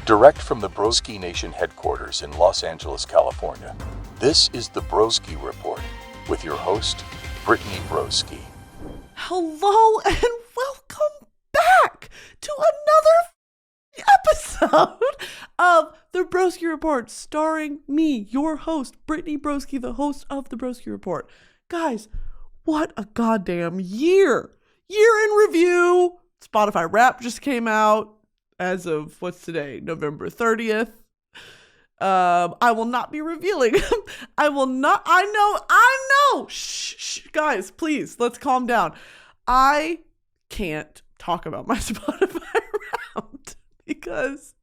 Direct from the broskination headquarters in Los Angeles, California, this is the Broski Report with your host, Brittany Broski. Hello and welcome back to another episode of the Broski Report, starring me, your host, Brittany Broski, the host of the Broski Report. Guys, what a goddamn year! Year in review. Spotify Wrapped just came out as of, what's today? November 30th. I will not be revealing. I know. Shh, guys, please, let's calm down. I can't talk about my Spotify Wrapped because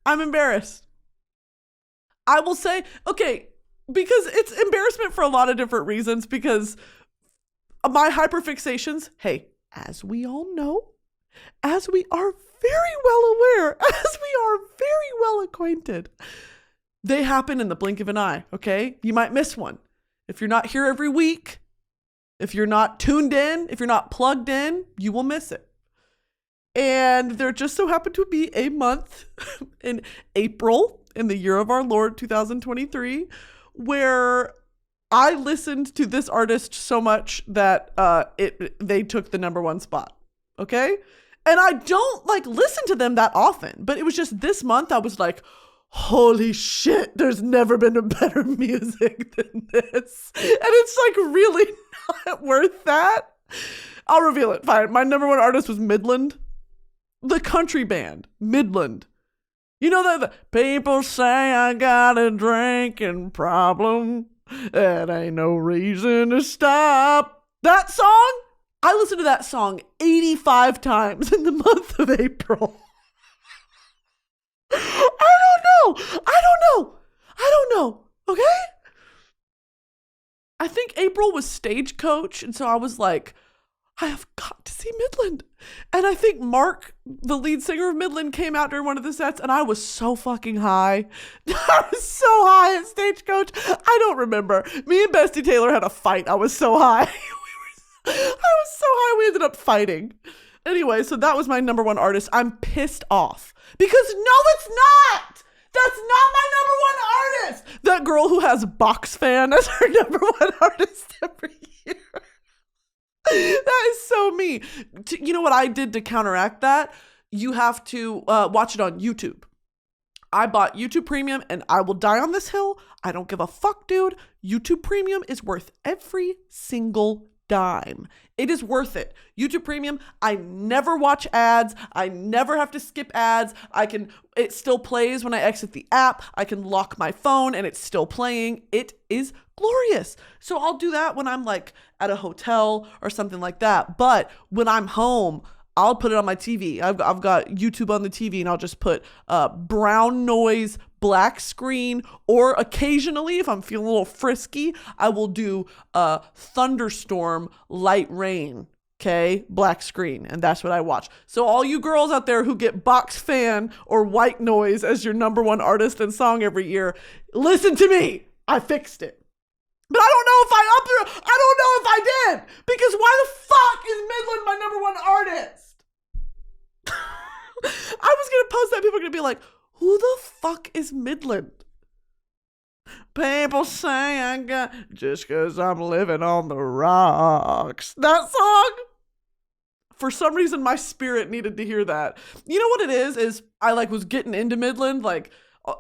I'm embarrassed. I will say, okay, because it's embarrassment for a lot of different reasons, because my hyperfixations, hey, as we all know, as we are very well aware, as we are very well acquainted, they happen in the blink of an eye, okay? You might miss one. If you're not here every week, if you're not tuned in, if you're not plugged in, you will miss it. And there just so happened to be a month in April in the year of our Lord 2023 where I listened to this artist so much that they took the number one spot, okay? And I don't listen to them that often, but it was just this month I was like, holy shit, there's never been a better music than this. And it's really not worth that. I'll reveal it. Fine. My number one artist was Midland. The country band, Midland. You know the people say I got a drinking problem. That ain't no reason to stop. That song? I listened to that song 85 times in the month of April. I don't know. Okay? I think April was Stagecoach, and so I was like, I have got to see Midland. And I think Mark, the lead singer of Midland, came out during one of the sets, and I was so fucking high. I was so high at Stagecoach. I don't remember. Me and Bestie Taylor had a fight. I was so high. I was so high we ended up fighting. Anyway, so that was my number one artist. I'm pissed off. Because no, it's not! That's not my number one artist! That girl who has Box Fan as her number one artist every year. That is so me. You know what I did to counteract that? You have to watch it on YouTube. I bought YouTube Premium, and I will die on this hill. I don't give a fuck, dude. YouTube Premium is worth every single dime. It is worth it. YouTube Premium, I never watch ads. I never have to skip ads. It still plays when I exit the app. I can lock my phone and it's still playing. It is glorious. So I'll do that when I'm at a hotel or something like that. But when I'm home, I'll put it on my TV. I've got YouTube on the TV, and I'll just put brown noise, black screen, or occasionally, if I'm feeling a little frisky, I will do thunderstorm, light rain, okay? Black screen, and that's what I watch. So all you girls out there who get Box Fan or White Noise as your number one artist and song every year, listen to me. I fixed it. But I don't know if I did, because why the fuck is Midland my number one artist? I was going to post that. People are going to be like, who the fuck is Midland? People say I got just because I'm living on the rocks. That song? For some reason, my spirit needed to hear that. You know what it is I was getting into Midland,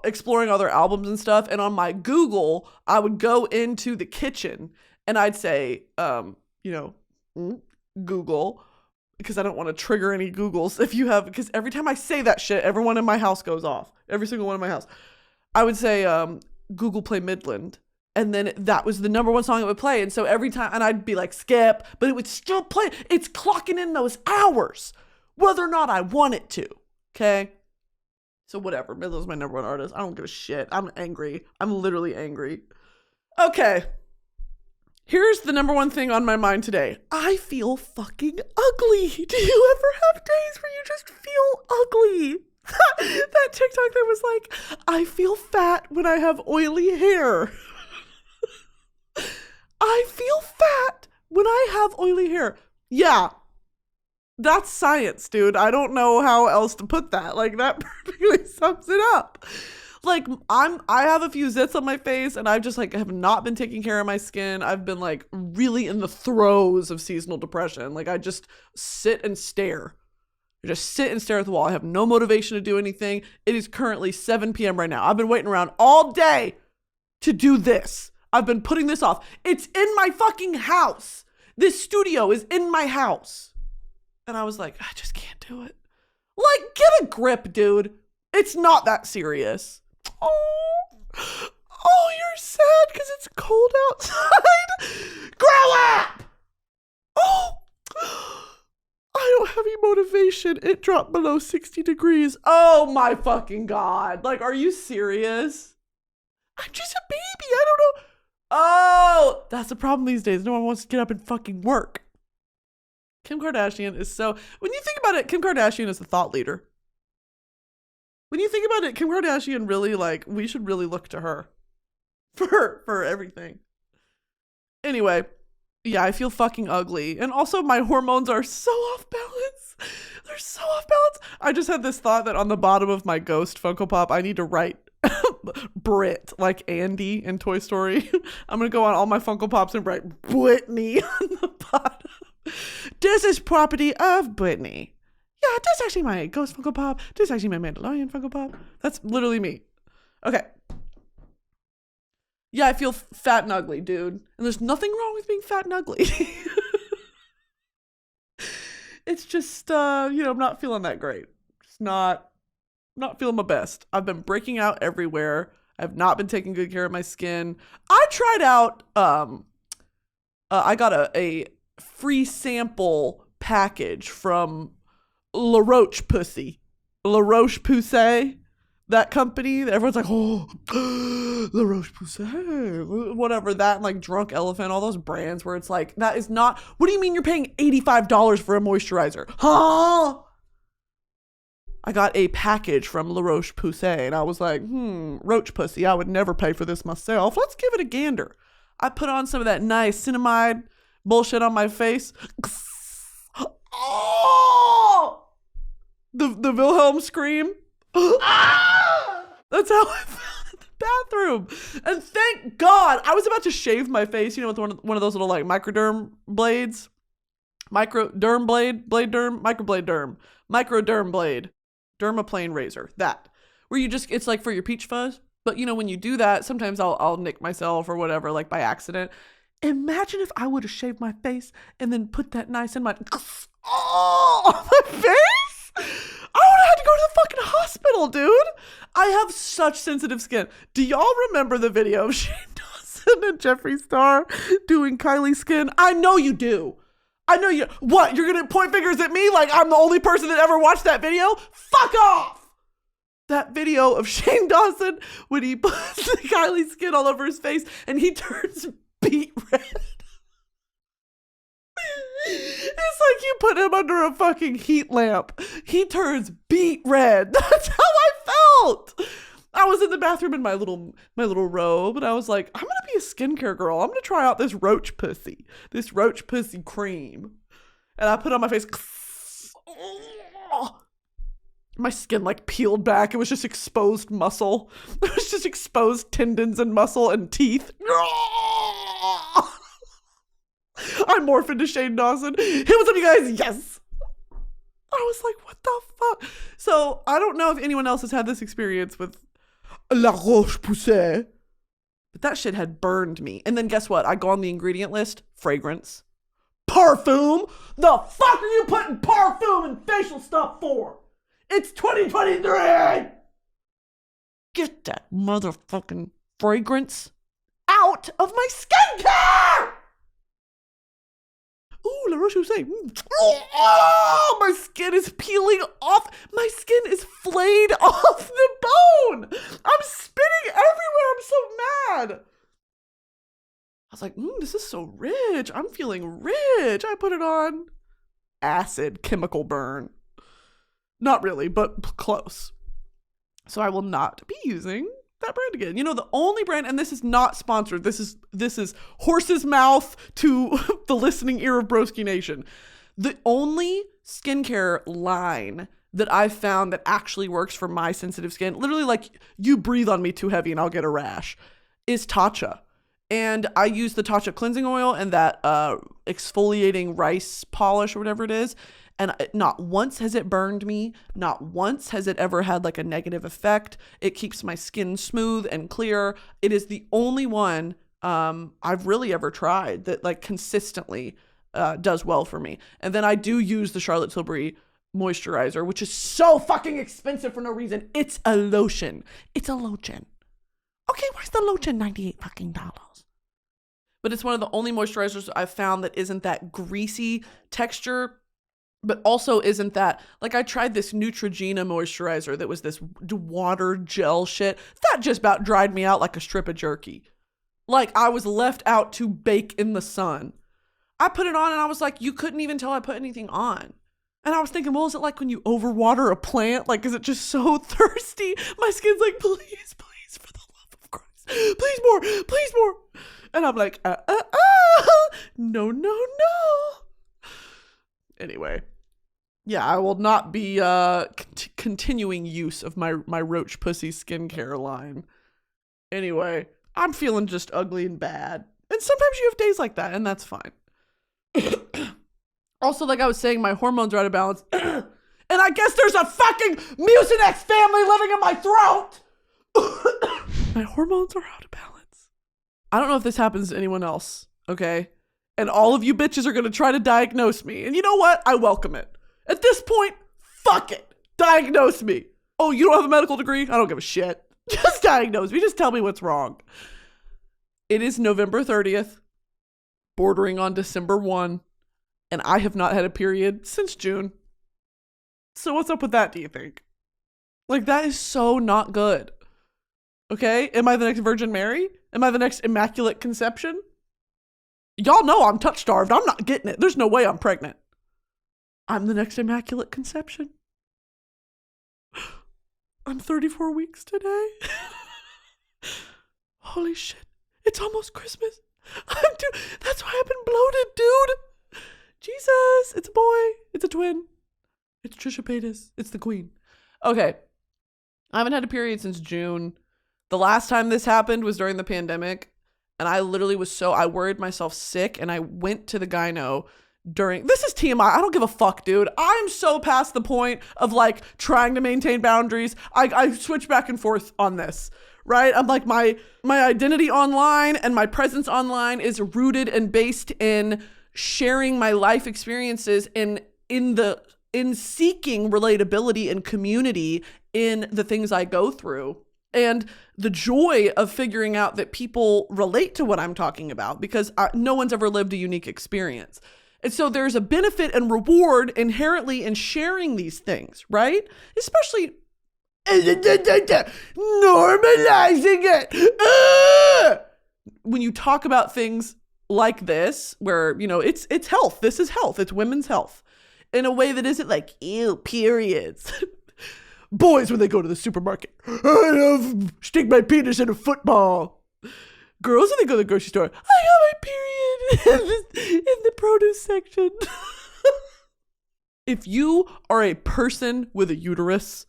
exploring other albums and stuff. And on my Google, I would go into the kitchen and I'd say, Google, because I don't want to trigger any Googles. Because every time I say that shit, everyone in my house goes off. Every single one in my house. I would say, Google play Midland. And then that was the number one song it would play. And so every time, and I'd be like, skip, but it would still play. It's clocking in those hours, whether or not I want it to. Okay. So whatever. Midland's my number one artist. I don't give a shit. I'm angry. I'm literally angry. Okay. Here's the number one thing on my mind today. I feel fucking ugly. Do you ever have days where you just feel ugly? That TikTok that was like, I feel fat when I have oily hair. I feel fat when I have oily hair. Yeah. That's science, dude. I don't know how else to put that. Like, that perfectly sums it up. Like, I have a few zits on my face, and I just like have not been taking care of my skin. I've been like really in the throes of seasonal depression. Like, I just sit and stare. I just sit and stare at the wall. I have no motivation to do anything. It is currently 7 p.m. right now. I've been waiting around all day to do this. I've been putting this off. It's in my fucking house. This studio is in my house. And I was like, I just can't do it. Like, get a grip, dude. It's not that serious. Oh, you're sad because it's cold outside? Grow up! Oh, I don't have any motivation. It dropped below 60 degrees. Oh my fucking God. Like, are you serious? I'm just a baby. I don't know. Oh, that's the problem these days. No one wants to get up and fucking work. Kim Kardashian is so, when you think about it, Kim Kardashian is the thought leader. When you think about it, Kim Kardashian really, like, we should really look to her for everything. Anyway, yeah, I feel fucking ugly. And also my hormones are so off balance. They're so off balance. I just had this thought that on the bottom of my Ghost Funko Pop, I need to write Brit, like Andy in Toy Story. I'm going to go on all my Funko Pops and write Brittany on the bottom. This is property of Brittany. Yeah, this is actually my Ghost Funko Pop. This is actually my Mandalorian Funko Pop. That's literally me. Okay. Yeah, I feel fat and ugly, dude. And there's nothing wrong with being fat and ugly. It's just, I'm not feeling that great. Just not feeling my best. I've been breaking out everywhere. I've not been taking good care of my skin. I tried out, I got a free sample package from La Roche-Posay, that company. Everyone's like, oh, La Roche-Posay, whatever, that, and like Drunk Elephant, all those brands where it's like, that is not, what do you mean you're paying $85 for a moisturizer? Huh? I got a package from La Roche-Posay, and I was like, Roche-Pussy, I would never pay for this myself. Let's give it a gander. I put on some of that niacinamide bullshit on my face. Oh! The Wilhelm scream. That's how I felt in the bathroom. And thank God, I was about to shave my face, with one of those little like microderm blades. Microderm blade. Dermaplane razor. That. Where you just, it's like for your peach fuzz. But when you do that, sometimes I'll nick myself or whatever, like by accident. Imagine if I would have shaved my face and then put that niacinamide on my face. I would have had to go to the fucking hospital, dude. I have such sensitive skin. Do y'all remember the video of Shane Dawson and Jeffree Star doing Kylie's skin? I know you do. I know you. What? You're going to point fingers at me like I'm the only person that ever watched that video? Fuck off. That video of Shane Dawson when he puts the Kylie skin all over his face and he turns beet red. It's like you put him under a fucking heat lamp. He turns beet red. That's how I felt. I was in the bathroom in my little robe, and I was like, I'm gonna be a skincare girl. I'm gonna try out this Roche-Pussy cream. And I put it on my face. My skin like peeled back. It was just exposed muscle. It was just exposed tendons and muscle and teeth. I morphed into Shane Dawson. Hey, what's up, you guys? Yes. I was like, what the fuck? So I don't know if anyone else has had this experience with La Roche-Posay, but that shit had burned me. And then guess what? I go on the ingredient list. Fragrance. Parfum. The fuck are you putting parfum and facial stuff for? It's 2023. Get that motherfucking fragrance out of my skincare. Ooh, La Roche-Posay. Oh, my skin is peeling off. My skin is flayed off the bone. I'm spitting everywhere. I'm so mad. I was like, this is so rich. I'm feeling rich. I put it on. Acid chemical burn. Not really, but close. So I will not be using that brand again. The only brand, and this is not sponsored. This is horse's mouth to the listening ear of Broski Nation. The only skincare line that I've found that actually works for my sensitive skin, literally like you breathe on me too heavy and I'll get a rash, is Tatcha. And I use the Tatcha cleansing oil and that exfoliating rice polish or whatever it is. And not once has it burned me. Not once has it ever had like a negative effect. It keeps my skin smooth and clear. It is the only one I've really ever tried that like consistently does well for me. And then I do use the Charlotte Tilbury moisturizer, which is so fucking expensive for no reason. It's a lotion. It's a lotion. Okay, where's the lotion? $98 fucking dollars. But it's one of the only moisturizers I've found that isn't that greasy texture, but also isn't that, like I tried this Neutrogena moisturizer that was this water gel shit. That just about dried me out like a strip of jerky. Like I was left out to bake in the sun. I put it on and I was like, you couldn't even tell I put anything on. And I was thinking, well, is it like when you overwater a plant? Like, is it just so thirsty? My skin's like, please, please, for the love of Christ. Please more, please more. And I'm like, no, no, no. Anyway, yeah, I will not be continuing use of my Roach Pussy skincare line. Anyway, I'm feeling just ugly and bad. And sometimes you have days like that, and that's fine. Also, like I was saying, my hormones are out of balance. And I guess there's a fucking Mucinex family living in my throat. My hormones are out of balance. I don't know if this happens to anyone else, okay? And all of you bitches are going to try to diagnose me. And you know what? I welcome it. At this point, fuck it. Diagnose me. Oh, you don't have a medical degree? I don't give a shit. Just diagnose me. Just tell me what's wrong. It is November 30th, bordering on December 1, and I have not had a period since June. So what's up with that, do you think? Like, that is so not good. Okay? Am I the next Virgin Mary? Am I the next Immaculate Conception? Y'all know I'm touch-starved. I'm not getting it. There's no way I'm pregnant. I'm the next Immaculate Conception. I'm 34 weeks today. Holy shit. It's almost Christmas. That's why I've been bloated, dude. Jesus. It's a boy. It's a twin. It's Trisha Paytas. It's the queen. Okay. I haven't had a period since June. The last time this happened was during the pandemic. And I literally I worried myself sick. And I went to the gyno this is TMI. I don't give a fuck, dude. I'm so past the point of like trying to maintain boundaries. I switch back and forth on this, right? I'm like my identity online and my presence online is rooted and based in sharing my life experiences in seeking relatability and community in the things I go through. And the joy of figuring out that people relate to what I'm talking about because no one's ever lived a unique experience. And so there's a benefit and reward inherently in sharing these things, right? Especially normalizing it. When you talk about things like this, where, you know, it's health. This is health. It's women's health in a way that isn't like, ew, periods. Boys, when they go to the supermarket, I stick my penis in a football. Girls, when they go to the grocery store, I got my period in the produce section. If you are a person with a uterus,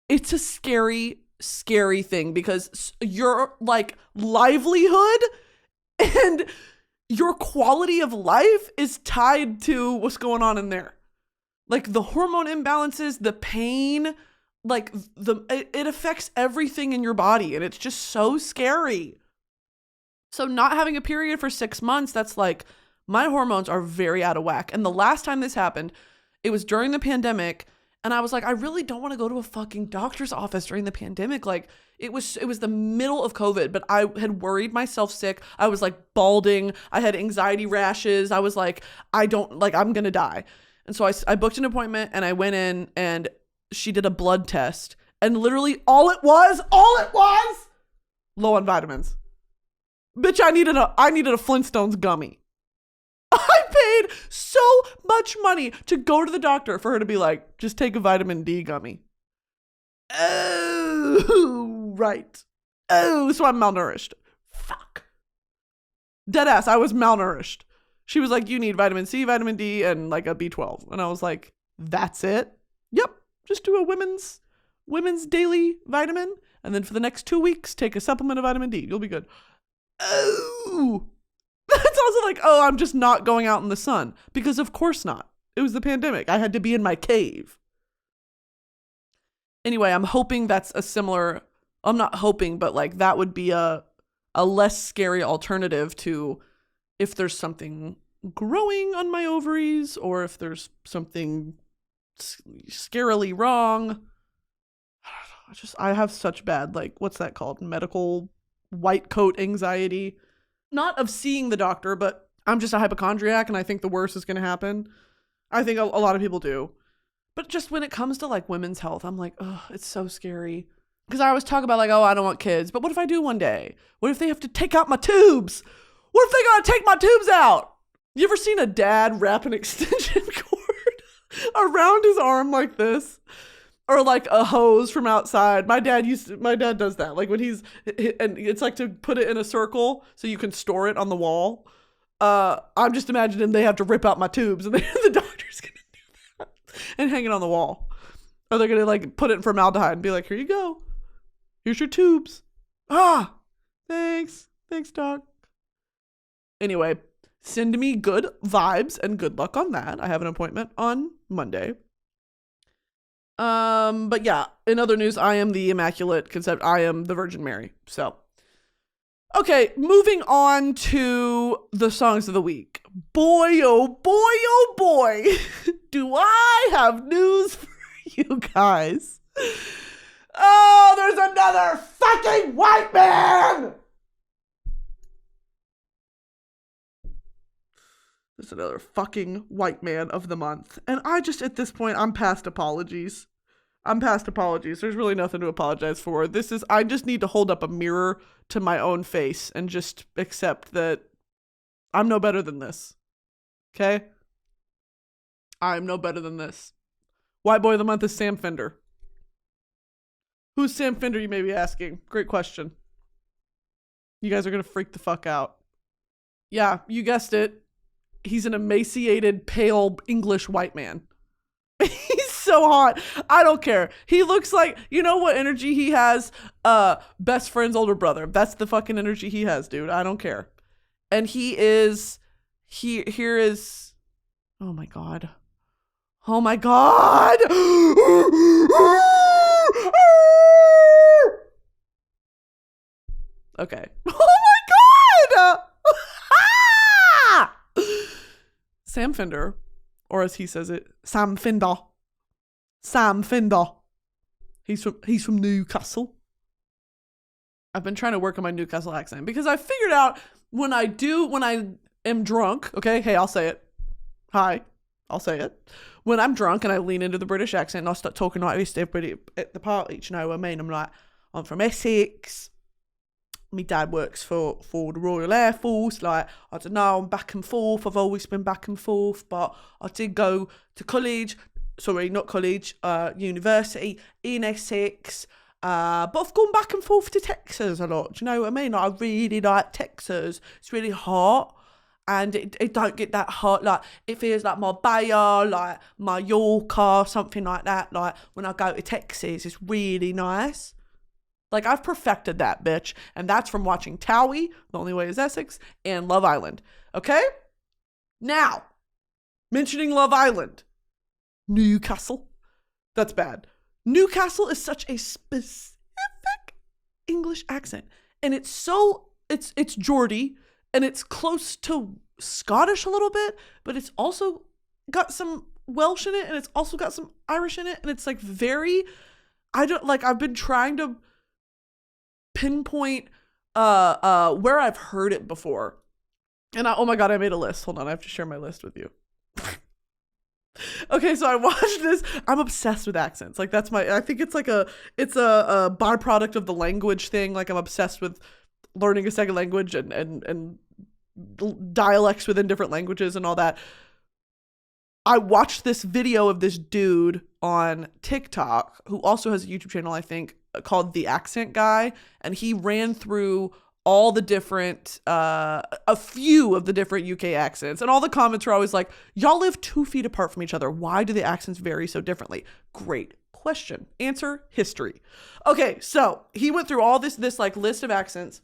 it's a scary, scary thing because your like livelihood and your quality of life is tied to what's going on in there. Like the hormone imbalances, the pain, like it affects everything in your body and it's just so scary. So not having a period for 6 months, that's like my hormones are very out of whack. And the last time this happened, it was during the pandemic. And I was like, I really don't want to go to a fucking doctor's office during the pandemic. Like it was the middle of COVID, but I had worried myself sick. I was like balding. I had anxiety rashes. I was like, I'm going to die. And so I booked an appointment and I went in and she did a blood test and literally all it was low on vitamins. Bitch, I needed a Flintstones gummy. I paid so much money to go to the doctor for her to be like, just take a vitamin D gummy. Oh, right. Oh, so I'm malnourished. Fuck. Deadass, I was malnourished. She was like, you need vitamin C, vitamin D, and like a B12. And I was like, that's it? Yep. Just do a women's daily vitamin. And then for the next 2 weeks, take a supplement of vitamin D. You'll be good. Oh, that's also like, oh, I'm just not going out in the sun. Because of course not. It was the pandemic. I had to be in my cave. Anyway, I'm hoping that's a similar, I'm not hoping, but like that would be a less scary alternative to if there's something growing on my ovaries or if there's something scarily wrong. I have such bad, like, what's that called? Medical white coat anxiety. Not of seeing the doctor, but I'm just a hypochondriac and I think the worst is going to happen. I think a lot of people do. But just when it comes to like women's health, I'm like, oh, it's so scary. Because I always talk about like, oh, I don't want kids. But what if I do one day? What if they have to take out my tubes? What if they got to take my tubes out? You ever seen a dad wrap an extension cord around his arm like this? Or like a hose from outside. My dad does that. Like when and it's like to put it in a circle so you can store it on the wall. I'm just imagining they have to rip out my tubes and the doctor's going to do that and hang it on the wall. Or they're going to like put it in formaldehyde and be like, here you go. Here's your tubes. Ah, thanks. Thanks, doc. Anyway, send me good vibes and good luck on that. I have an appointment on Monday. But yeah, in other news, I am the Immaculate Concept. I am the Virgin Mary. So, okay, moving on to the songs of the week. Boy, oh boy, do I have news for you guys. Oh, there's another fucking white man. There's another fucking white man of the month. And I just, at this point, I'm past apologies. There's really nothing to apologize for. I just need to hold up a mirror to my own face and just accept that I'm no better than this. Okay? I'm no better than this. White boy of the month is Sam Fender. Who's Sam Fender, you may be asking? Great question. You guys are going to freak the fuck out. Yeah, you guessed it. He's an emaciated, pale English white man. He's so hot. I don't care. He looks like, you know what energy he has? Best friend's older brother. That's the fucking energy he has, dude. I don't care. And here is, oh my God. Oh my God. Okay. Oh my God. Sam Fender, or as he says it, Sam Fender. Sam Fender. He's from Newcastle. I've been trying to work on my Newcastle accent because I figured out when I am drunk, okay, hey, I'll say it. Hi, I'll say it. When I'm drunk and I lean into the British accent and I start talking like this to everybody at the party, you know what I mean? I'm like, I'm from Essex. My dad works for the Royal Air Force. Like, I don't know, I'm back and forth. I've always been back and forth, but I did go to college. Sorry, not college, university in Essex. But I've gone back and forth to Texas a lot. Do you know what I mean? Like, I really like Texas. It's really hot. And it don't get that hot. Like, it feels like Marbella, like Mallorca, something like that. Like, when I go to Texas, it's really nice. Like, I've perfected that, bitch. And that's from watching Towie, The Only Way is Essex, and Love Island. Okay? Now, mentioning Love Island. Newcastle. That's bad. Newcastle is such a specific English accent. And it's Geordie, and it's close to Scottish a little bit, but it's also got some Welsh in it, and it's also got some Irish in it, and it's like I've been trying to pinpoint where I've heard it before. And oh my God, I made a list. Hold on, I have to share my list with you. Okay, so I watched this. I'm obsessed with accents. Like, I think it's a byproduct of the language thing. Like, I'm obsessed with learning a second language and dialects within different languages and all that. I watched this video of this dude on TikTok who also has a YouTube channel, I think, called The Accent Guy. And he ran through all the different, a few of the different UK accents. And all the comments are always like, y'all live 2 feet apart from each other. Why do the accents vary so differently? Great question. Answer, history. Okay, so he went through all this like list of accents.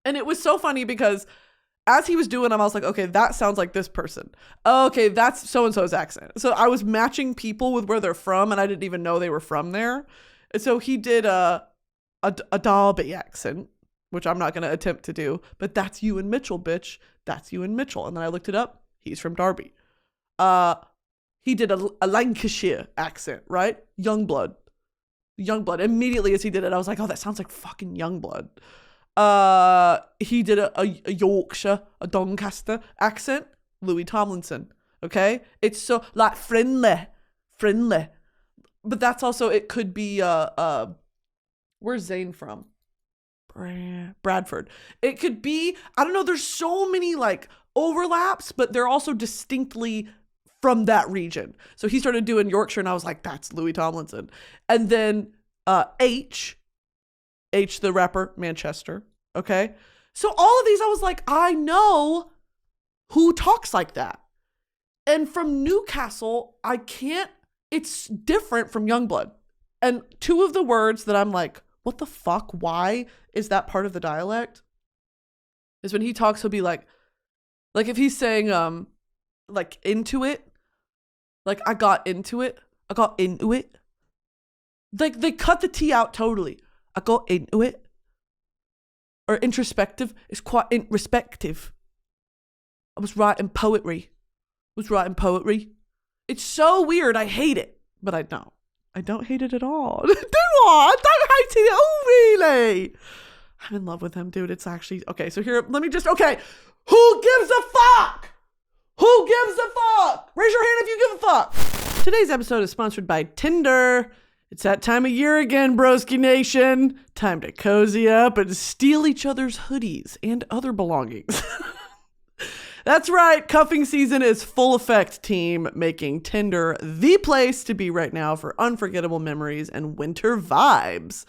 And it was so funny because as he was doing them, I was like, okay, that sounds like this person. Okay, that's so-and-so's accent. So I was matching people with where they're from, and I didn't even know they were from there. And so he did a Derby accent, which I'm not going to attempt to do, but that's you and Mitchell, bitch. That's you and Mitchell. And then I looked it up. He's from Derby. He did a Lancashire accent, right? Youngblood. Immediately as he did it, I was like, oh, that sounds like fucking Youngblood. He did a Yorkshire, a Doncaster accent. Louis Tomlinson. Okay? It's so like friendly. But that's also, it could be, where's Zane from? Bradford. It could be, I don't know, there's so many like overlaps, but they're also distinctly from that region. So he started doing Yorkshire and I was like, that's Louis Tomlinson. And then H the rapper, Manchester. Okay. So all of these, I was like, I know who talks like that. And from Newcastle, it's different from Youngblood. And 2 of the words that I'm like, what the fuck? Why is that part of the dialect? Is when he talks, he'll be like if he's saying, like into it, like I got into it. Like they cut the T out totally. I got into it. Or introspective is quite introspective. I was writing poetry. It's so weird. I hate it. But I don't hate it at all. Do I? I don't hate it at all, really. I'm in love with him, dude. It's actually... Okay, so here, let me just... Okay. Who gives a fuck? Raise your hand if you give a fuck. Today's episode is sponsored by Tinder. It's that time of year again, Broski Nation. Time to cozy up and steal each other's hoodies and other belongings. That's right, cuffing season is full effect, team, making Tinder the place to be right now for unforgettable memories and winter vibes.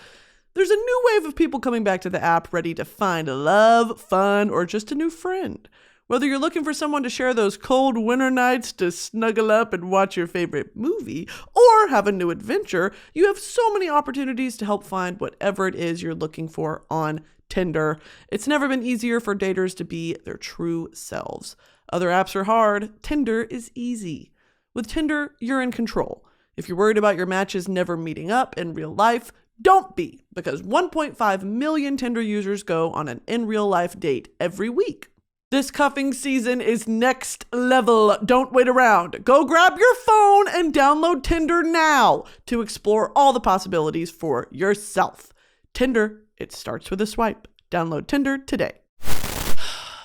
There's a new wave of people coming back to the app ready to find love, fun, or just a new friend. Whether you're looking for someone to share those cold winter nights to snuggle up and watch your favorite movie, or have a new adventure, you have so many opportunities to help find whatever it is you're looking for on Tinder. It's never been easier for daters to be their true selves. Other apps are hard. Tinder is easy. With Tinder, you're in control. If you're worried about your matches never meeting up in real life, don't be, because 1.5 million Tinder users go on an in real life date every week. This cuffing season is next level. Don't wait around. Go grab your phone and download Tinder now to explore all the possibilities for yourself. Tinder, it starts with a swipe. Download Tinder today.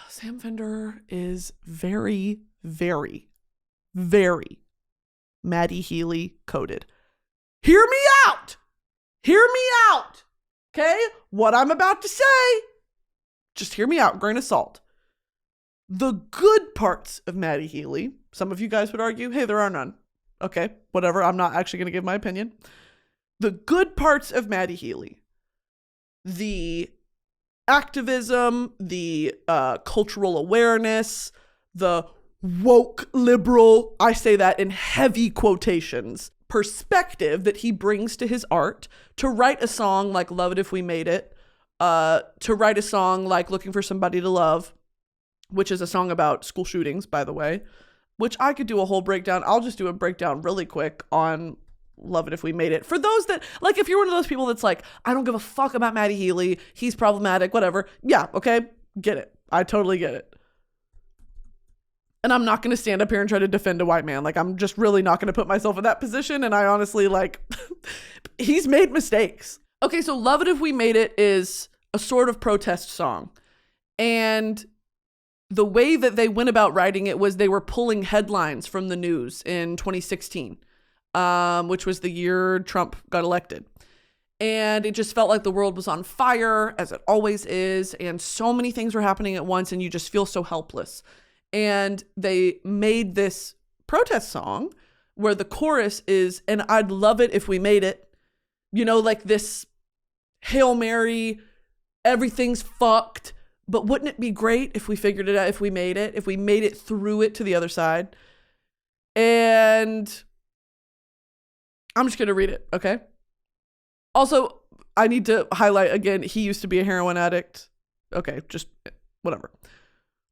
Samfender is very, very, very mattyhealy coded. Hear me out! Okay? What I'm about to say, just hear me out, grain of salt. The good parts of mattyhealy, some of you guys would argue, hey, there are none. Okay, whatever. I'm not actually going to give my opinion. The good parts of mattyhealy, the activism, the cultural awareness, the woke liberal, I say that in heavy quotations, perspective that he brings to his art, to write a song like Love It If We Made It, to write a song like Looking for Somebody to Love, which is a song about school shootings, by the way, which I could do a whole breakdown. I'll just do a breakdown really quick on Love It If We Made It. For those that, like, if you're one of those people that's like, I don't give a fuck about mattyhealy, he's problematic, whatever. Yeah, okay, get it. I totally get it. And I'm not going to stand up here and try to defend a white man. Like, I'm just really not going to put myself in that position. And I honestly, like, he's made mistakes. Okay, so Love It If We Made It is a sort of protest song. And the way that they went about writing it was they were pulling headlines from the news in 2016, which was the year Trump got elected. And it just felt like the world was on fire, as it always is. And so many things were happening at once, and you just feel so helpless. And they made this protest song where the chorus is, and I'd love it if we made it, you know, like this Hail Mary, everything's fucked. But wouldn't it be great if we figured it out, if we made it through it to the other side? And I'm just going to read it, okay? Also, I need to highlight again, he used to be a heroin addict. Okay, just whatever.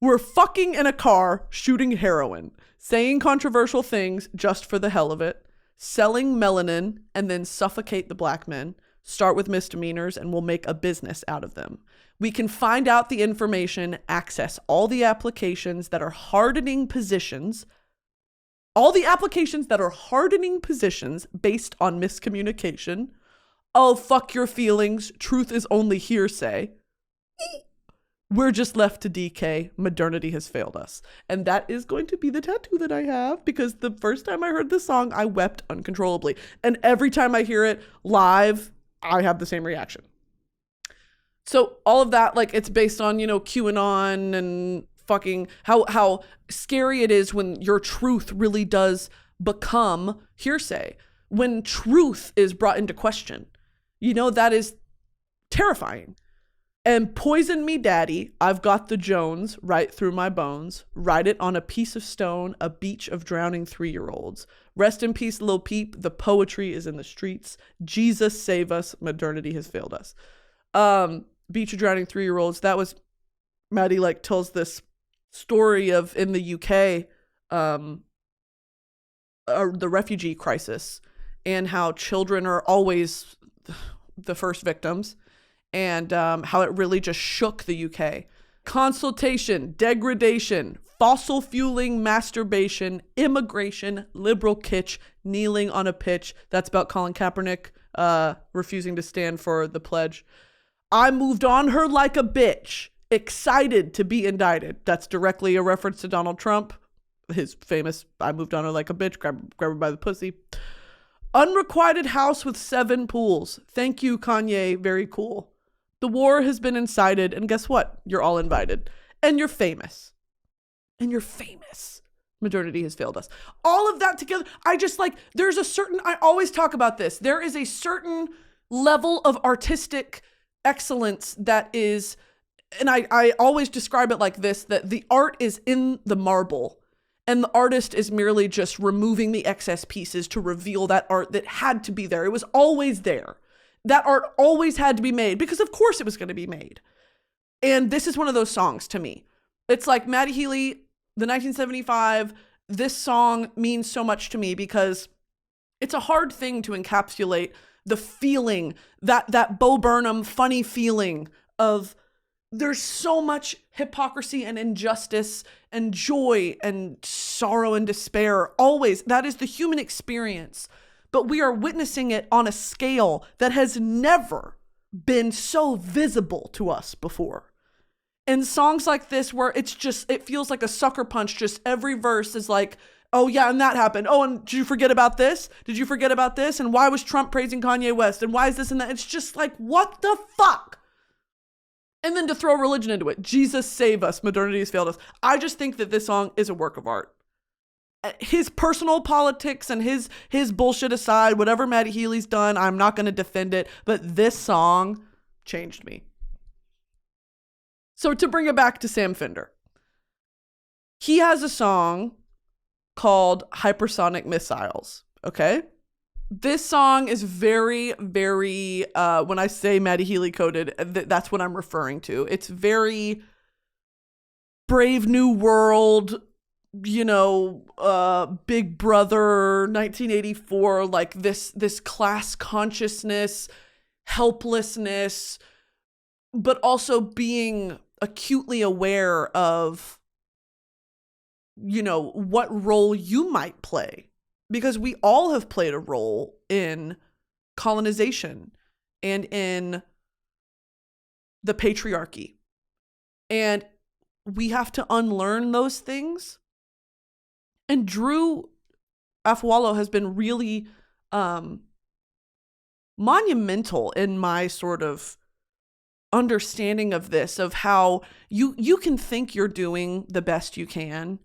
We're fucking in a car, shooting heroin, saying controversial things just for the hell of it, selling melanin, and then suffocate the black men. Start with misdemeanors and we'll make a business out of them. We can find out the information, access all the applications that are hardening positions, based on miscommunication. Oh, fuck your feelings. Truth is only hearsay. We're just left to decay. Modernity has failed us. And that is going to be the tattoo that I have, because the first time I heard this song, I wept uncontrollably. And every time I hear it live, I have the same reaction. So all of that, like, it's based on, QAnon and fucking how scary it is when your truth really does become hearsay. When truth is brought into question, that is terrifying. And poison me, daddy, I've got the Jones right through my bones. Write it on a piece of stone, a beach of drowning 3-year-olds. Rest in peace, Lil Peep. The poetry is in the streets. Jesus save us. Modernity has failed us. Beach of drowning 3-year-olds. That was, Maddie tells this story of in the UK, the refugee crisis, and how children are always the first victims, and how it really just shook the UK. Consultation, degradation, fossil fueling, masturbation, immigration, liberal kitsch, kneeling on a pitch. That's about Colin Kaepernick refusing to stand for the pledge. I moved on her like a bitch, excited to be indicted. That's directly a reference to Donald Trump, his famous I moved on her like a bitch, grab her by the pussy. Unrequited house with 7 pools. Thank you, Kanye. Very cool. The war has been incited, and guess what? You're all invited. And you're famous. Modernity has failed us. All of that together, I always talk about this. There is a certain level of artistic excellence that is, and I always describe it like this, that the art is in the marble, and the artist is merely just removing the excess pieces to reveal that art that had to be there. It was always there. That art always had to be made, because of course it was going to be made. And this is one of those songs to me. It's like Mattyhealy, the 1975, this song means so much to me because it's a hard thing to encapsulate the feeling, that Bo Burnham funny feeling of there's so much hypocrisy and injustice and joy and sorrow and despair. Always. That is the human experience. But we are witnessing it on a scale that has never been so visible to us before. And songs like this, where it feels like a sucker punch. Just every verse is like, oh yeah, and that happened. Oh, and did you forget about this? Did you forget about this? And why was Trump praising Kanye West? And why is this and that? It's just like, what the fuck? And then to throw religion into it. Jesus save us. Modernity has failed us. I just think that this song is a work of art. His personal politics and his bullshit aside, whatever Mattyhealy's done, I'm not going to defend it. But this song changed me. So to bring it back to Sam Fender. He has a song called Hypersonic Missiles, okay? This song is very, very, when I say Mattyhealy coded, that's what I'm referring to. It's very Brave New World, Big Brother, 1984, like this class consciousness, helplessness, but also being acutely aware of, what role you might play. Because we all have played a role in colonization and in the patriarchy. And we have to unlearn those things. And Drew Afualo has been really monumental in my sort of understanding of this, of how you can think you're doing the best you can,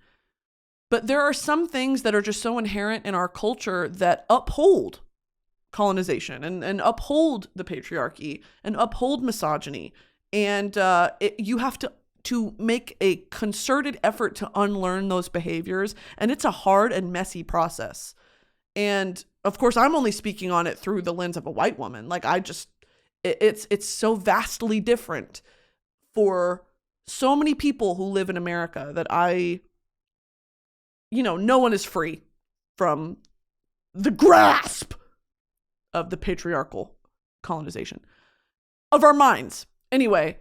but there are some things that are just so inherent in our culture that uphold colonization and uphold the patriarchy and uphold misogyny And you have to make a concerted effort to unlearn those behaviors. And it's a hard and messy process. And of course, I'm only speaking on it through the lens of a white woman. Like it's so vastly different for so many people who live in America that no one is free from the grasp of the patriarchal colonization of our minds. Anyway,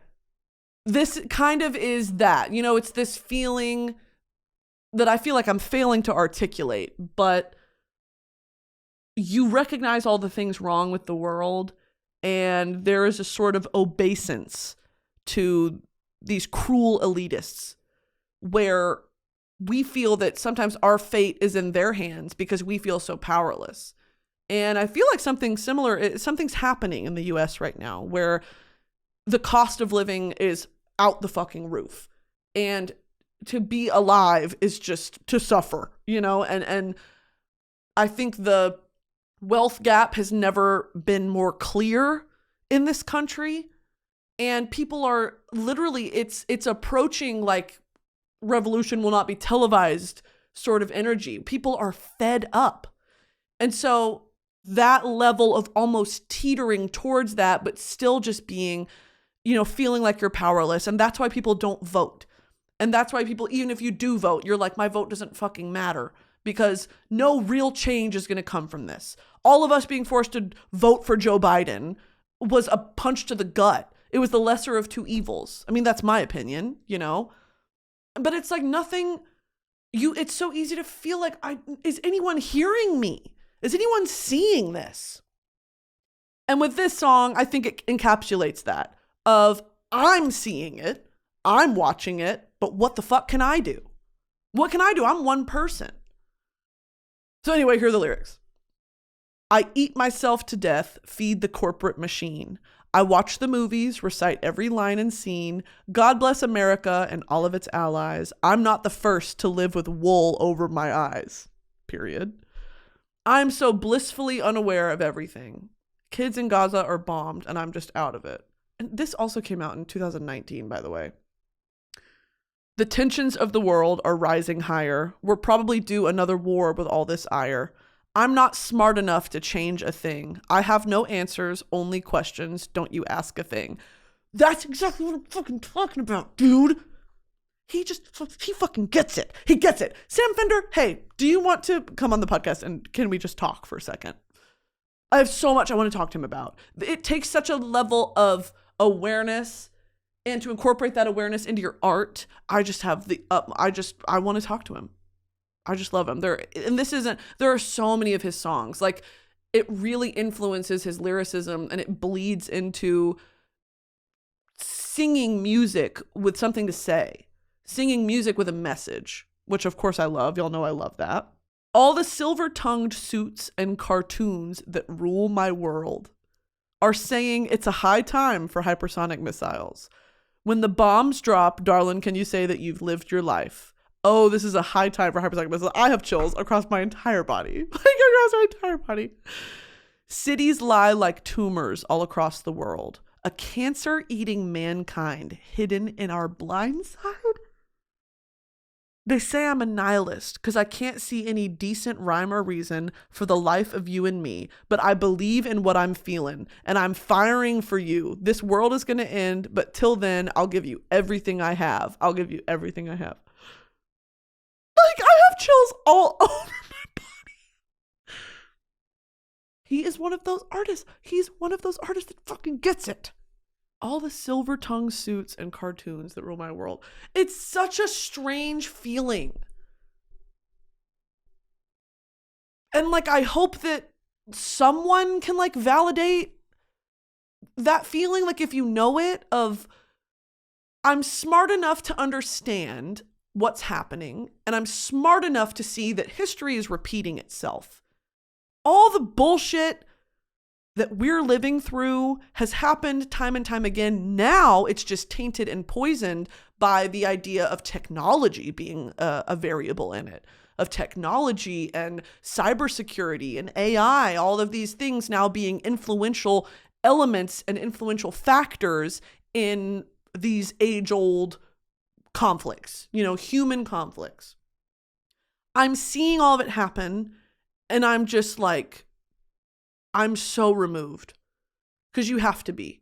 this kind of is that, it's this feeling that I feel like I'm failing to articulate, but you recognize all the things wrong with the world, and there is a sort of obeisance to these cruel elitists where we feel that sometimes our fate is in their hands because we feel so powerless. And I feel like something's happening in the US right now where the cost of living is out the fucking roof. And to be alive is just to suffer, and I think the wealth gap has never been more clear in this country. And people are literally, it's approaching like revolution will not be televised sort of energy. People are fed up. And so that level of almost teetering towards that, but still just being, feeling like you're powerless. And that's why people don't vote. And that's why people, even if you do vote, you're like, my vote doesn't fucking matter because no real change is going to come from this. All of us being forced to vote for Joe Biden was a punch to the gut. It was the lesser of two evils. I mean, that's my opinion, but it's like nothing, it's so easy to feel like, is anyone hearing me? Is anyone seeing this? And with this song, I think it encapsulates that of I'm seeing it, I'm watching it, but what the fuck can I do? What can I do? I'm one person. So anyway, here are the lyrics. I eat myself to death, feed the corporate machine. I watch the movies, recite every line and scene. God bless America and all of its allies. I'm not the first to live with wool over my eyes. Period. I'm so blissfully unaware of everything. Kids in Gaza are bombed and I'm just out of it. And this also came out in 2019, by the way. The tensions of the world are rising higher. We're probably due another war with all this ire. I'm not smart enough to change a thing. I have no answers, only questions. Don't you ask a thing. That's exactly what I'm fucking talking about, dude. He fucking gets it. He gets it. Samfender, hey, do you want to come on the podcast and can we just talk for a second? I have so much I want to talk to him about. It takes such a level of awareness, and to incorporate that awareness into your art, I want to talk to him. I just love him. There are so many of his songs. Like, it really influences his lyricism and it bleeds into singing music with something to say, singing music with a message, which of course I love. Y'all know I love that. All the silver-tongued suits and cartoons that rule my world are saying it's a high time for hypersonic missiles. When the bombs drop, darling, can you say that you've lived your life? Oh, this is a high time for hypersonic missiles. I have chills across my entire body. Across my entire body. Cities lie like tumors all across the world. A cancer eating mankind hidden in our blind side. They say I'm a nihilist because I can't see any decent rhyme or reason for the life of you and me, but I believe in what I'm feeling and I'm firing for you. This world is going to end, but till then, I'll give you everything I have. I'll give you everything I have. Like, I have chills all over my body. He is one of those artists. He's one of those artists that fucking gets it. All the silver-tongued suits and cartoons that rule my world. It's such a strange feeling. And like, I hope that someone can like validate that feeling. Like, if you know it, of I'm smart enough to understand what's happening, and I'm smart enough to see that history is repeating itself. All the bullshit that we're living through has happened time and time again. Now it's just tainted and poisoned by the idea of technology being a variable in it, of technology and cybersecurity and AI, all of these things now being influential elements and influential factors in these age-old conflicts, human conflicts. I'm seeing all of it happen, and I'm just like, I'm so removed. Because you have to be.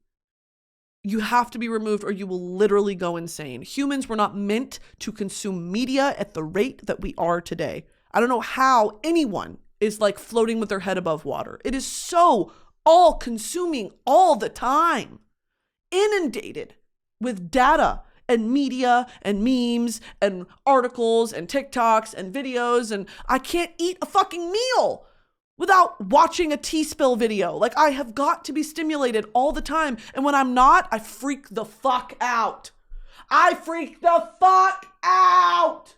You have to be removed or you will literally go insane. Humans were not meant to consume media at the rate that we are today. I don't know how anyone is like floating with their head above water. It is so all-consuming all the time. Inundated with data and media and memes and articles and TikToks and videos, and I can't eat a fucking meal without watching a tea spill video. Like, I have got to be stimulated all the time, and when I'm not, I freak the fuck out. I freak the fuck out!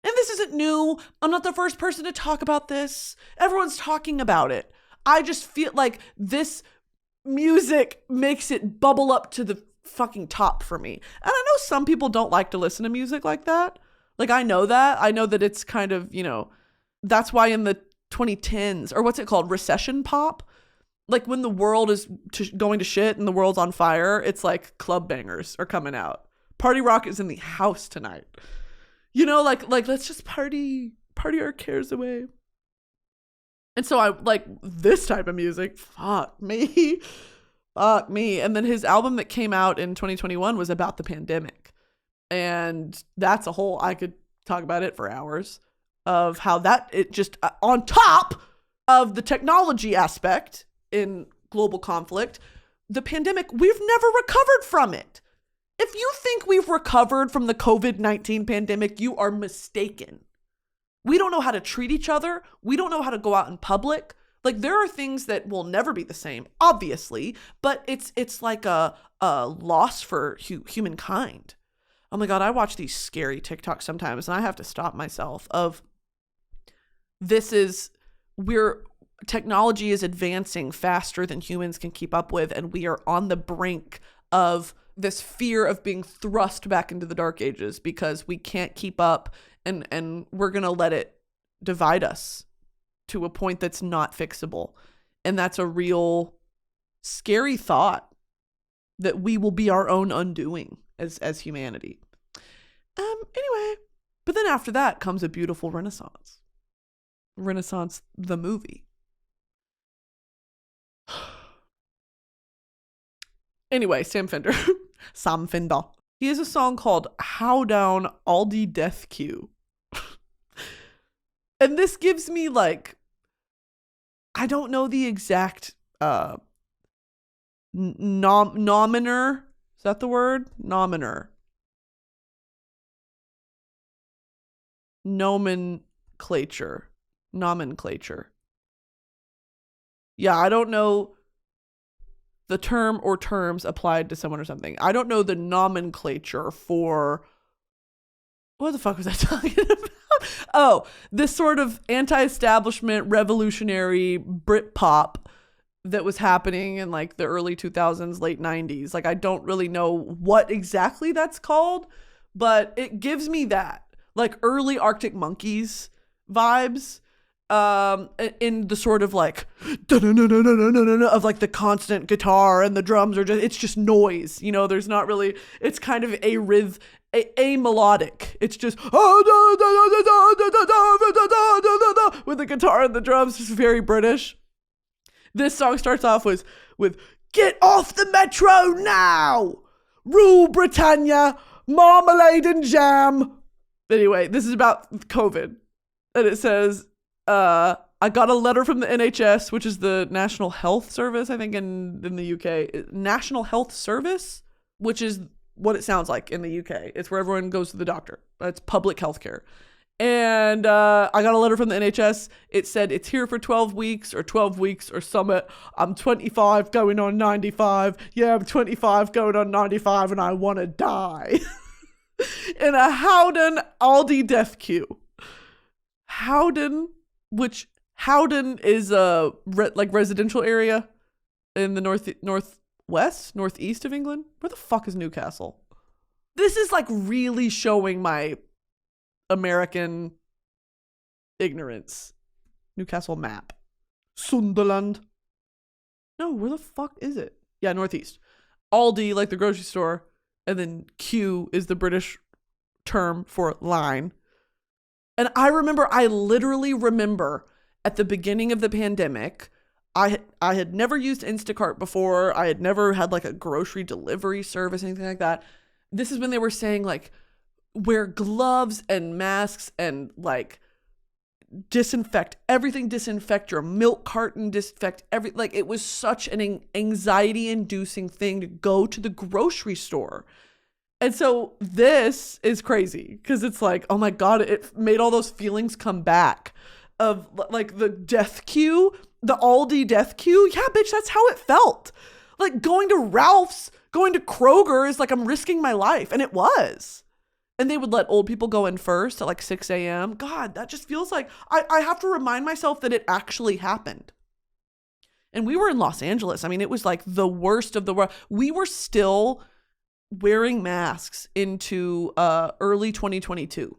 And this isn't new. I'm not the first person to talk about this. Everyone's talking about it. I just feel like this music makes it bubble up to the fucking top for me. And I know some people don't like to listen to music like that. Like, I know that. I know that it's kind of, that's why in the 2010s, or what's it called? Recession pop? Like when the world is going to shit and the world's on fire, it's like club bangers are coming out. Party rock is in the house tonight. Like let's just party our cares away. And so I like this type of music. Fuck me. And then his album that came out in 2021 was about the pandemic. And that's I could talk about it for hours of how it just on top of the technology aspect in global conflict, the pandemic, we've never recovered from it. If you think we've recovered from the COVID-19 pandemic, you are mistaken. We don't know how to treat each other. We don't know how to go out in public. Like, there are things that will never be the same, obviously, but it's like a loss for humankind. Oh my God, I watch these scary TikToks sometimes, and I have to stop myself of technology is advancing faster than humans can keep up with, and we are on the brink of this fear of being thrust back into the dark ages because we can't keep up, and we're going to let it divide us to a point that's not fixable. And that's a real scary thought that we will be our own undoing as humanity. Anyway, but then after that comes a beautiful renaissance. Renaissance, the movie. Anyway, Samfender. Samfender. He has a song called Howdon Aldi Death Queue. And this gives me like, I don't know the exact nominer. Is that the word? Nominer. Nomenclature. Yeah, I don't know the term or terms applied to someone or something. I don't know the nomenclature for, what the fuck was I talking about? Oh, this sort of anti-establishment, revolutionary Britpop that was happening in like the early 2000s, late 90s. Like, I don't really know what exactly that's called, but it gives me that like early Arctic Monkeys vibes. In the sort of like of like the constant guitar and the drums are it's just noise, there's not really, it's kind of a melodic. It's just with the guitar and the drums, just very British. This song starts off with "Get off the metro now! Rule Britannia, marmalade and jam." Anyway, this is about COVID. And it says, I got a letter from the NHS, which is the National Health Service, I think in the UK. National Health Service, which is what it sounds like in the UK. It's where everyone goes to the doctor. It's public healthcare. And I got a letter from the NHS. It said it's here for 12 weeks or summit. I'm 25 going on 95. Yeah, I'm 25 going on 95 and I want to die. In a Howdon Aldi death queue. Howdon, which Howdon is a residential area in the northeast of England. Where the fuck is Newcastle? This is like really showing my American ignorance. Newcastle map. Sunderland. No, where the fuck is it? Yeah, Northeast. Aldi, like the grocery store, and then Q is the British term for line. And I literally remember at the beginning of the pandemic, I had never used Instacart before. I had never had like a grocery delivery service, anything like that. This is when they were saying like, wear gloves and masks and like disinfect everything, disinfect your milk carton, disinfect like it was such an anxiety inducing thing to go to the grocery store. And so this is crazy because it's like, oh my God, it made all those feelings come back of like the death queue, the Aldi death queue. Yeah, bitch, that's how it felt. Like going to Ralph's, going to Kroger is like I'm risking my life. And it was. And they would let old people go in first at like 6 a.m. God, that just feels like I have to remind myself that it actually happened. And we were in Los Angeles. I mean, it was like the worst of the world. We were still wearing masks into early 2022,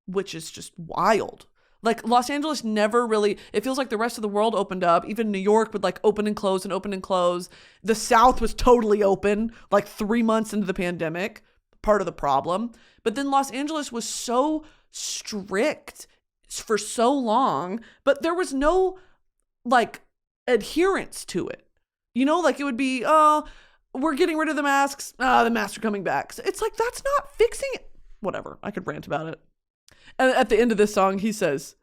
which is just wild. Like Los Angeles never really, it feels like the rest of the world opened up. Even New York would like open and close and open and close. The South was totally open like 3 months into the pandemic, part of the problem. But then Los Angeles was so strict for so long, but there was no like adherence to it. You know, like it would be, oh, we're getting rid of the masks. The masks are coming back. So it's like, that's not fixing it. Whatever. I could rant about it. And at the end of this song, he says,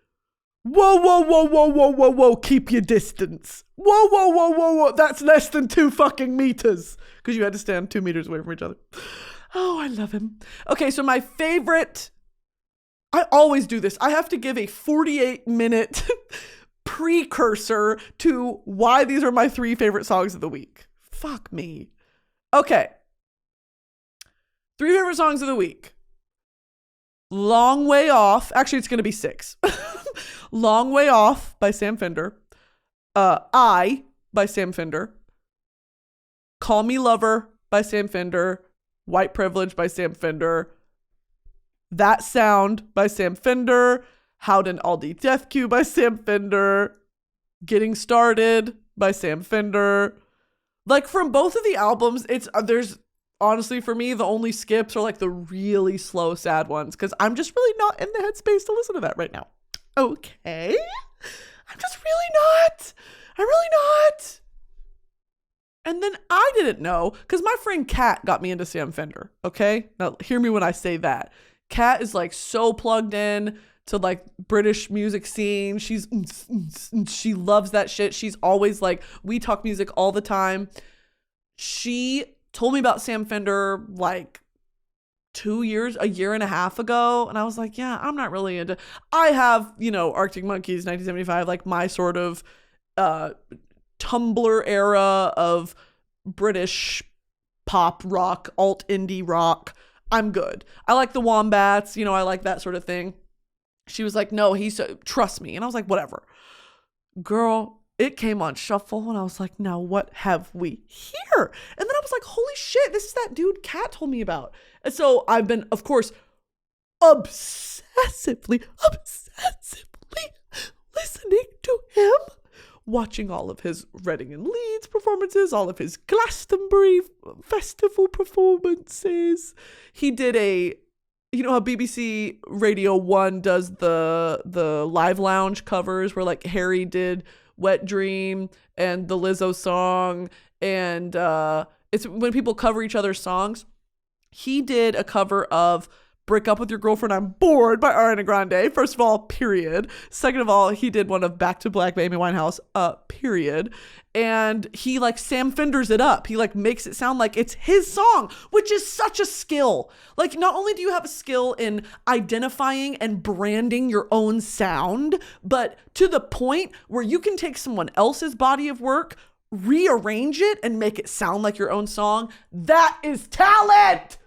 whoa, whoa, whoa, whoa, whoa, whoa, whoa, keep your distance. Whoa, whoa, whoa, whoa, whoa. That's less than 2 fucking meters. Because you had to stand 2 meters away from each other. Oh, I love him. Okay, so my favorite, I always do this. I have to give a 48-minute precursor to why these are my 3 favorite songs of the week. Fuck me. Okay. 3 favorite songs of the week. Long Way Off. Actually, it's going to be 6. Long Way Off by Sam Fender. I by Sam Fender. Call Me Lover by Sam Fender. White Privilege by Sam Fender. That Sound by Sam Fender. Howdon Aldi Death Queue by Sam Fender. Getting Started by Sam Fender. Like from both of the albums, there's honestly for me the only skips are like the really slow sad ones because I'm just really not in the headspace to listen to that right now. Okay, I'm just really not. I'm really not. And then I didn't know because my friend Kat got me into Sam Fender. Okay, now hear me when I say that. Kat is like so plugged in to like British music scene. She loves that shit. She's always like, we talk music all the time. She told me about Sam Fender like a year and a half ago. And I was like, yeah, I'm not really into, I have, Arctic Monkeys, 1975, like my sort of Tumblr era of British pop rock, alt indie rock. I'm good. I like the Wombats, I like that sort of thing. She was like, no, trust me. And I was like, whatever. Girl, it came on shuffle and I was like, now what have we here? And then I was like, holy shit, this is that dude Kat told me about. And so I've been, of course, obsessively listening to him, watching all of his Reading and Leeds performances, all of his Glastonbury festival performances. He did how BBC Radio 1 does the live lounge covers where like Harry did Wet Dream and the Lizzo song, and it's when people cover each other's songs. He did a cover of Break Up With Your Girlfriend, I'm Bored by Ariana Grande. First of all, period. Second of all, he did one of Back to Black by Amy Winehouse, period. And he like Sam Fenders it up. He like makes it sound like it's his song, which is such a skill. Like not only do you have a skill in identifying and branding your own sound, but to the point where you can take someone else's body of work, rearrange it and make it sound like your own song. That is talent.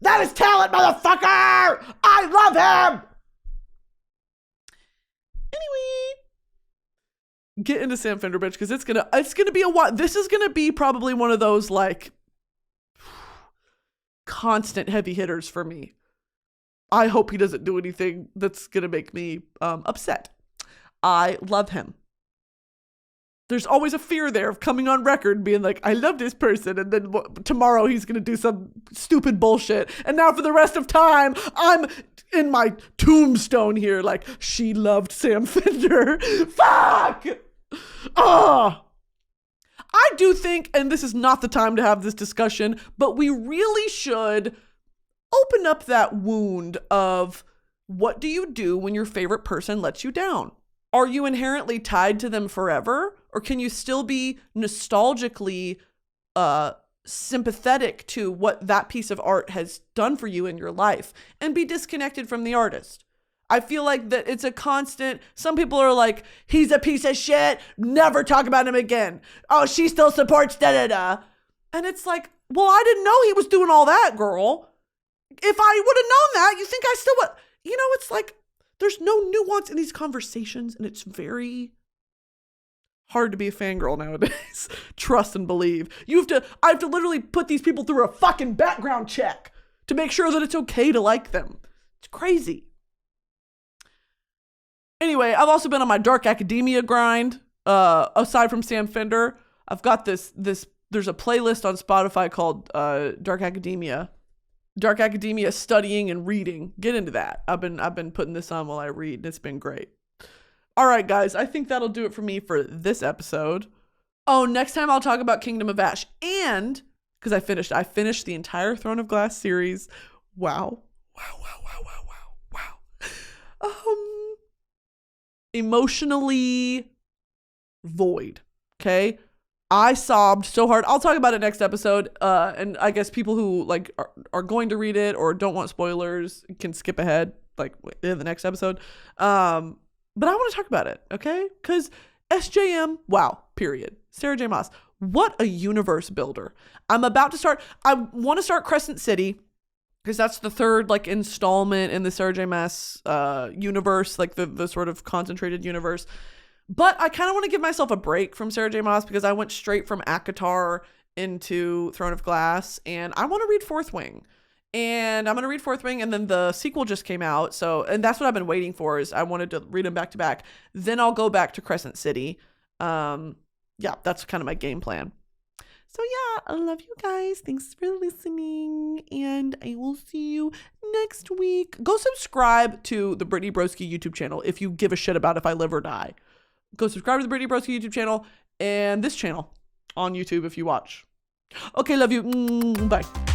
That is talent, motherfucker! I love him! Anyway, get into Sam Fender, bitch, because it's gonna be a while. This is gonna be probably one of those like constant heavy hitters for me. I hope he doesn't do anything that's gonna make me upset. I love him. There's always a fear there of coming on record being like, I love this person, and then tomorrow he's going to do some stupid bullshit. And now for the rest of time, I'm in my tombstone here like, she loved Sam Fender. Fuck! I do think, and this is not the time to have this discussion, but we really should open up that wound of what do you do when your favorite person lets you down? Are you inherently tied to them forever? Or can you still be nostalgically sympathetic to what that piece of art has done for you in your life and be disconnected from the artist? I feel like that it's a constant. Some people are like, he's a piece of shit. Never talk about him again. Oh, she still supports da-da-da. And it's like, well, I didn't know he was doing all that, girl. If I would have known that, you think I still would. You know, it's like, there's no nuance in these conversations, and it's very hard to be a fangirl nowadays. Trust and believe. I have to literally put these people through a fucking background check to make sure that it's okay to like them. It's crazy. Anyway, I've also been on my dark academia grind. Aside from Sam Fender, I've got this, there's a playlist on Spotify called Dark Academia studying and reading. Get into that. I've been putting this on while I read, and it's been great. All right, guys, I think that'll do it for me for this episode. Oh, next time I'll talk about Kingdom of Ash, and because I finished the entire Throne of Glass series. Wow. Emotionally void. Okay. I sobbed so hard. I'll talk about it next episode. And I guess people who like are going to read it or don't want spoilers can skip ahead like in the next episode. But I want to talk about it, okay? Because SJM, wow, period. Sarah J. Maas, what a universe builder. I want to start Crescent City because that's the third like installment in the Sarah J. Maas universe, like the sort of concentrated universe. But I kind of want to give myself a break from Sarah J. Maas because I went straight from ACOTAR into Throne of Glass, and I want to read Fourth Wing. And I'm going to read Fourth Wing, and then the sequel just came out. And that's what I've been waiting for, is I wanted to read them back to back. Then I'll go back to Crescent City. Yeah, that's kind of my game plan. So yeah, I love you guys. Thanks for listening, and I will see you next week. Go subscribe to the Brittany Broski YouTube channel if you give a shit about if I live or die. Go subscribe to the Brittany Broski YouTube channel and this channel on YouTube if you watch. Okay, love you. Bye.